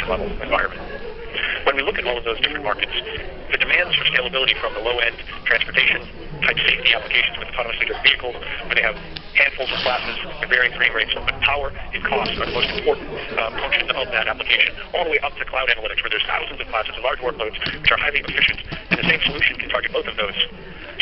production-level environment. When we look at all of those different markets, the demands for scalability from the low-end transportation type safety applications with autonomously driven vehicles, where they have handfuls of classes at varying frame rates, but power and cost are the most important functions of that application, all the way up to cloud analytics, where there's thousands of classes and large workloads which are highly efficient, and the same solution can target both of those.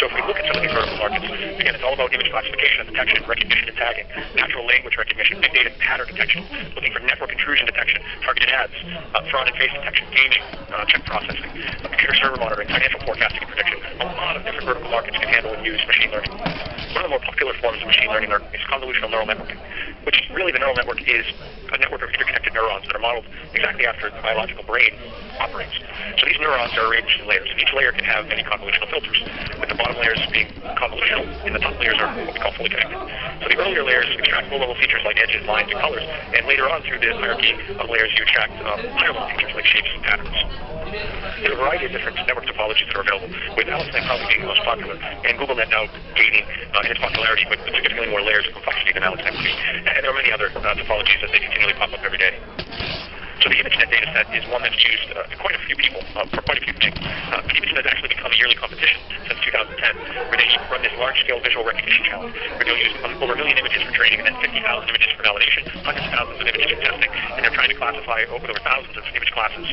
So if we look at some of these vertical markets, again, it's all about image classification and detection, recognition and tagging, natural language recognition, big data pattern detection, looking for network intrusion detection, targeted ads, fraud and face detection, gaming, check processing, computer server monitoring, financial forecasting and prediction. A lot of different vertical markets can handle and use machine learning. One of the more popular forms of machine learning is convolutional neural networking, which really the neural network is a network of interconnected neurons that are modeled exactly after the biological brain operates. So these neurons are arranged in layers. Each layer can have many convolutional filters, with the bottom layers being convolutional, and the top layers are what we call fully connected. So the earlier layers extract low-level features like edges, lines, and colors, and later on through the hierarchy of layers you extract higher-level features like shapes and patterns. There are a variety of different network topologies that are available, with AlexNet probably being the most popular, and GoogleNet now gaining in its popularity with significantly more layers of complexity than AlexNet would be. And there are many other topologies as they continually pop up every day. So the ImageNet dataset is one that's used quite a few people for quite a few things. ImageNet has actually become a yearly competition since 2010, where they run this large-scale visual recognition challenge, where they'll use over 1 million images for training and then 50,000 images for validation, hundreds of thousands of images for testing, and they're trying to classify over thousands of image classes.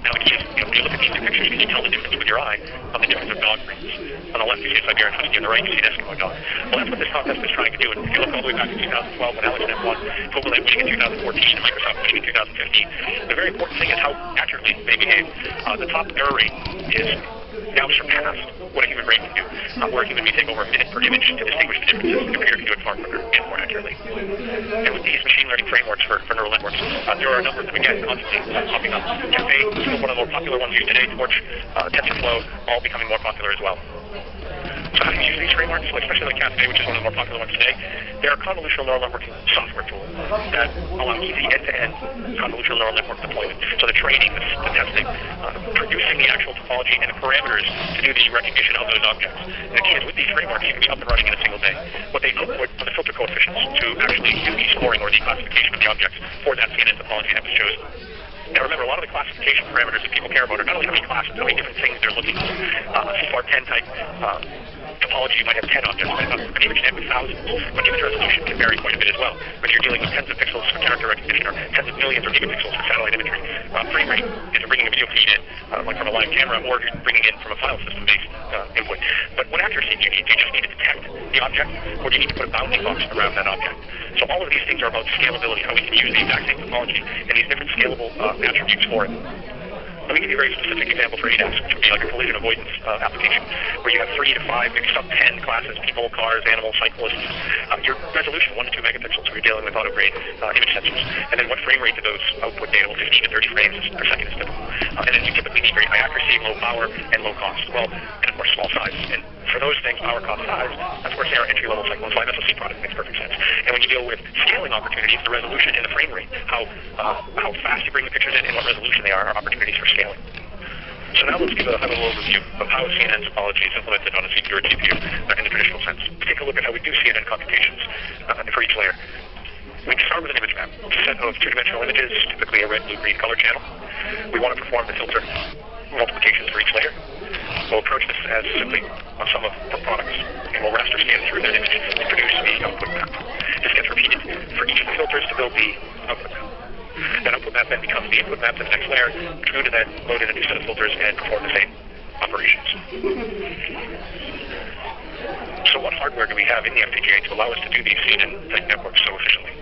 Now, when you look at these two pictures, can you tell the difference with your eye on the difference of dog breeds? On the left, you see a Siberian Husky, on the right, you see an Eskimo dog. Well, that's what this contest is trying to do, and if you look all the way back to 2012 when AlexNet won, GoogleNet winning in 2014, and Microsoft winning in 2015, the very important thing is how accurately they behave. The top error rate is now surpassed what a human brain can do, where a human may take over a minute per image to distinguish the differences. The computer can do it far quicker and more accurately. And with these machine learning frameworks for neural networks, there are a number of them, again, constantly popping up. Caffe, still one of the more popular ones used today, Torch, TensorFlow, all becoming more popular as well. So how do you use these frameworks, especially like Caffe, which is one of the more popular ones today? They are convolutional neural networking software tools that allow easy end-to-end convolutional neural network deployment. So the training, the testing, producing the actual topology and the parameters to do the recognition of those objects. And the key is with these frameworks, you can be up and running in a single day. What they output are the filter coefficients to actually do the scoring or the classification of the objects for that CNN topology that was chosen. Now remember, a lot of the classification parameters that people care about are not only how many classes, how many different things they're looking for. A CFAR10 type topology, you might have 10 objects, but an ImageNet with thousands. But image resolution can vary quite a bit as well. When you're dealing with tens of pixels for character recognition or tens of millions or gigapixels for satellite imagery, frame rate, if you're bringing a video feed in, like from a live camera, or if you're bringing in from a file system-based input. But what accuracy do you need? Do you just need to detect the object, or do you need to put a bounding box around that object? So all of these things are about scalability, how we can use the exact same topology and these different scalable attributes for it. Let me give you a very specific example for ADAS, which would be like a collision avoidance application, where you have 3 to 5, maybe sub 10 classes, people, cars, animals, cyclists. Your resolution, 1 to 2 megapixels, where you're dealing with auto-grade image sensors. And then what frame rate do those output data? Well, 15 to 30 frames per second is typical. And then you typically need very high accuracy, low power, and low cost. Well, and of course, small size. And for those things, power, cost, size, that's where, say, our entry-level Cyclone 5 SoC product makes perfect sense. And when you deal with scaling opportunities, the resolution and the frame rate, how fast you bring the pictures in and what resolution they are opportunities for scaling. So now let's give a high-level overview of how CNN topology is implemented on a CPU or GPU in the traditional sense. Take a look at how we do CNN computations for each layer. We start with an image map, a set of two-dimensional images, typically a red, blue, green color channel. We want to perform the filter multiplications for each layer. We'll approach this as simply a sum of products, and we'll raster scan through that image to produce the output map. This gets repeated for each of the filters to build the output map. That output map then becomes the input map to the next layer, which we're going to then load in a new set of filters and perform the same operations. So what hardware do we have in the FPGA to allow us to do these CNN-type networks so efficiently?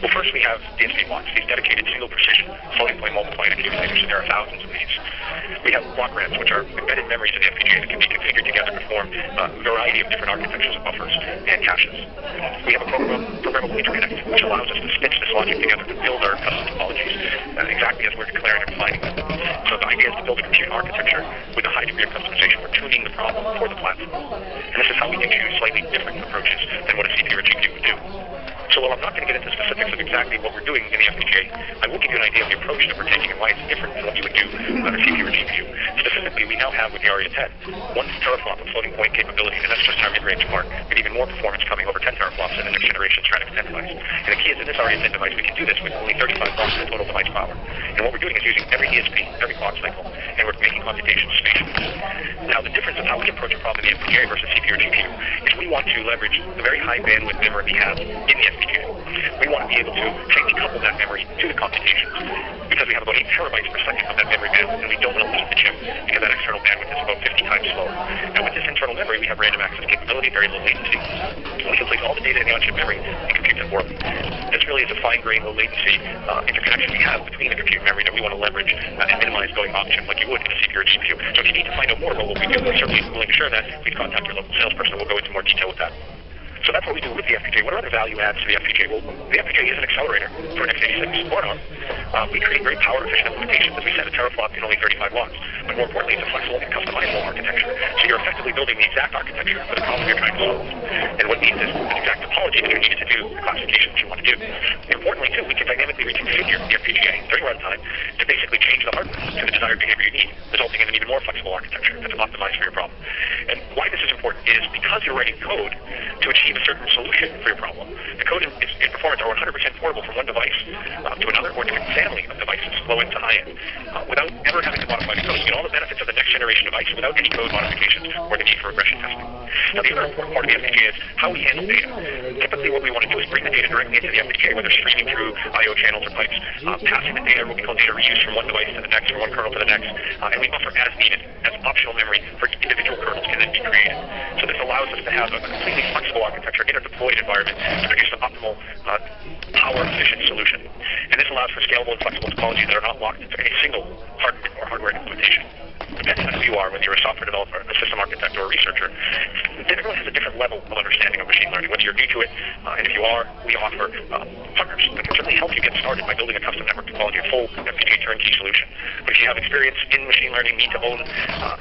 Well, first we have DSP blocks, these dedicated single-precision floating point multiplying accumulators, and there are thousands of these. We have block RAMs, which are embedded memories in the FPGA that can be configured together to form a variety of different architectures of buffers and caches. We have a programmable interconnect, which allows us to stitch this logic together to build our custom topologies exactly as we're declaring and defining them. So the idea is to build a compute architecture with a high degree of customization. We're tuning the problem for the platform. And this is how we can choose slightly different approaches than what a CPU or GPU would do. So while I'm not going to get into specifics of exactly what we're doing in the FPGA, I will give you an idea of the approach that we're taking and why it's different than what you would do on a CPU or GPU. Specifically, specifically, we now have with the ARIA 10 1 teraflop of floating point capability, and that's just our mid-range part, with even more performance coming over 10 teraflops in the next generation Stratus 10 device. And the key is in this ARIA 10 device, we can do this with only 35 watts of total device power. And what we're doing is using every ESP, every clock cycle, and we're making computations spatially. Now, the difference of how we approach a problem in the FPGA versus CPU or GPU is we want to leverage the very high bandwidth memory we have in the FPGA. We want to be able to tightly couple that memory to the computations because we have about 8 terabytes per second of that memory bandwidth, and we don't want to leave the chip because that external bandwidth is about 50 times slower. Now, with this internal memory, we have random access capability, very low latency. We can place all the data in the on-chip memory and compute them for them. This really is a fine-grained, low-latency interconnection we have between the compute memory that we want to leverage and minimize going off-chip like you would in a CPU or GPU. So if you need to find out more about what we do, we're certainly willing to share that. Please contact your local salesperson, and we'll go into more detail with that. So that's what we do with the FPGA. What are other value adds to the FPGA? Well, the FPGA is an accelerator for an x86 board ARM. We create very power-efficient implementations. As we said, a teraflop in only 35 watts. But more importantly, it's a flexible and customizable architecture. So you're effectively building the exact architecture for the problem you're trying to solve. And what means is the exact topology that you need to do the classification that you want to do. Importantly, too, we can dynamically reconfigure the FPGA during runtime to basically change the hardware to the desired behavior you need, resulting in an even more flexible architecture that's optimized for your problem. And why this is important is because you're writing code to achieve a certain solution for your problem. The code and performance are 100% portable from one device to another or to a family of devices, low end to high end, without ever having to modify the code. You get all the benefits of the next generation device without any code modifications or the need for regression testing. Now, the other important part of the FPGA is how we handle data. Typically, what we want to do is bring the data directly into the FPGA, whether streaming through I/O channels or pipes, passing the data, what we call data reuse, from one device to the next, from one kernel to the next, and we offer as needed, as optional memory for individual kernels can then be created. So this allows us to have a completely flexible architecture in a deployed environment to produce an optimal power-efficient solution. And this allows for scalable and flexible topologies that are not locked into any single hardware implementation. Depending on who you are, whether you're a software developer, a system architect, or a researcher, everyone has a different level of understanding of machine learning, whether you're new to it, and if you are, we offer partners that can certainly help you get started by building a custom network topology, a full FPGA turnkey solution. But if you have experience in machine learning, need to own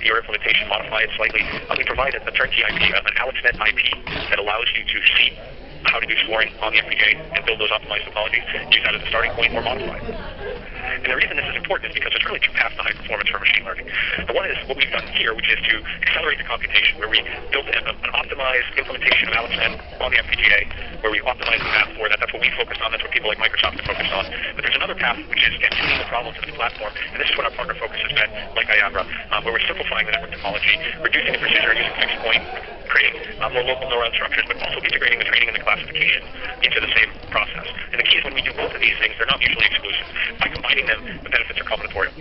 your implementation, modify it slightly, we provide a turnkey IP, an AlexNet IP, that allows you to see how to do scoring on the FPGA and build those optimized topologies, use that as a starting point or modify it. And the reason this is important is because there's really two paths to high performance for machine learning. The one is what we've done here, which is to accelerate the computation, where we built an optimized implementation of AlexNet on the FPGA, where we optimize the math for that. That's what we focused on. That's what people like Microsoft are focused on. But there's another path, which is tuning the problem to this platform, and this is what our partner focus has been, like Iambra, where we're simplifying the network topology, reducing the precision using fixed point, creating more local neuron structures, but also integrating the training and the classification into the same process. And the key is when we do both of these things, they're not mutually exclusive. By combining them, the benefits are combinatorial.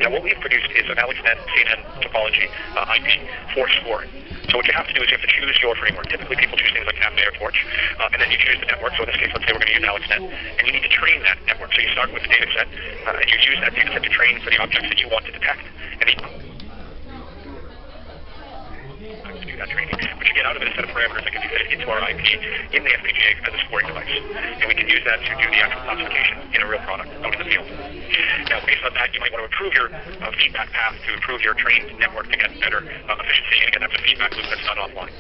Now, what we've produced is an AlexNet CNN topology IP for scoring. So what you have to do is you have to choose your framework. Typically, people choose things like Café or Torch, and then you choose the network. So in this case, let's say we're going to use AlexNet, and you need to train that network. So you start with the data set, and you use that data set to train for the objects that you want to detect, and then to do that training. What you get out of it is a set of parameters that can be fed into our IP in the FPGA as a scoring device. And we can use that to do the actual classification in a real product out in the field. Now, based on that, you might want to improve your feedback path to improve your trained network to get better efficiency. And again, that's a feedback loop that's done offline.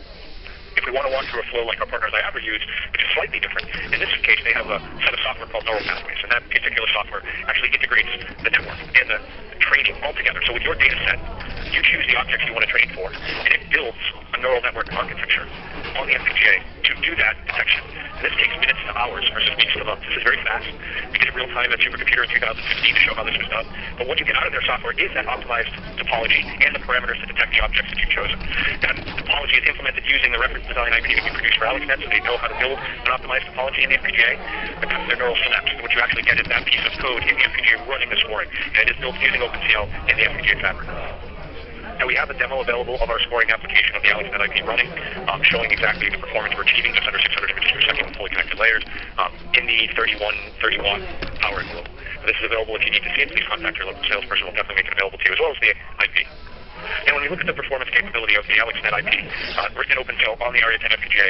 If we want to walk through a flow like our partners Iambra use, which is slightly different, in this case they have a set of software called neural pathways, and that particular software actually integrates the network and the training all together. So with your data set, you choose the objects you want to train for, and it builds a neural network architecture on the FPGA to do that detection. And this takes minutes to hours versus weeks to months. This is very fast. We did it real time at Supercomputer in 2015 to show how this was done. But what you get out of their software is that optimized topology and the parameters to detect the objects that you've chosen. That topology is implemented using the reference design IP that we produce for AlexNet, so they know how to build an optimized topology in the FPGA. But that's their neural synapse. What you actually get is that piece of code in the FPGA running the scoring, and it is built using OpenCL in the FPGA fabric. Now, we have a demo available of our scoring application of the AlexNet IP running, showing exactly the performance we're achieving, just under 600 images per second with fully connected layers, in the 30 watt power envelope. This is available if you need to see it. Please contact your local salesperson. We'll definitely make it available to you, as well as the IP. And when we look at the performance capability of the AlexNet IP, written in OpenCL on the ARIA 10 FPGA,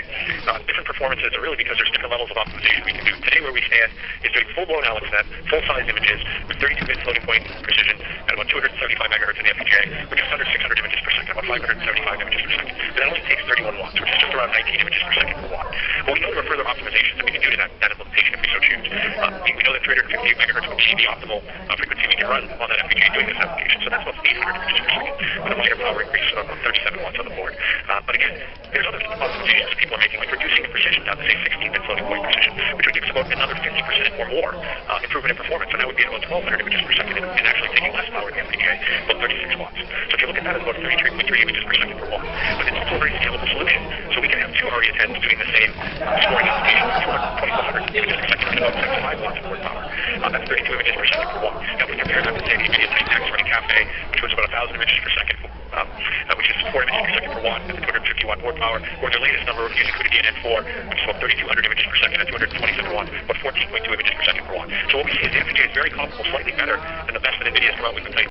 different performances are really because there's different levels of optimization we can do. Today, where we stand is doing full-blown AlexNet, full-size images with 32-bit floating point precision at about 275 megahertz in the FPGA, with just under 600 images per second, about 575 images per second. But that only takes 31 watts, which is just around 19 images per second per watt. But we know there are further optimizations that we can do to that implementation if we so choose. We know that 300 258 megahertz would be the optimal frequency we can run on that FPGA doing this application. So that's about 800 images per second with a minor power increase of 37 watts on the board. But again, there's other optimizations people are making, like reducing the precision down to say 16-bit floating point precision, which would give us about another 50% or more improvement in performance. And that would be at about 1200 images per second and actually taking less power in the FPGA, about 36 watts. So if you look at that, it's about 33.3 images per second per watt. But it's also a very scalable solution. So we can have two RE10s doing the same scoring application with 2400 images per second and about 75 watts of board power. That's 32 images per second per watt. Now, if we compare that to, say, the NVIDIA Titan X running Cafe, which was about 1,000 images per second, which is 4 images per second per watt at the 250 watt board power, or their latest number using CUDA DNN4, which is about 3,200 images per second at 227 watts, about 14.2 images per second per watt. So what we see is the FPGA is very comparable, slightly better than the best that NVIDIA has come out with the Titan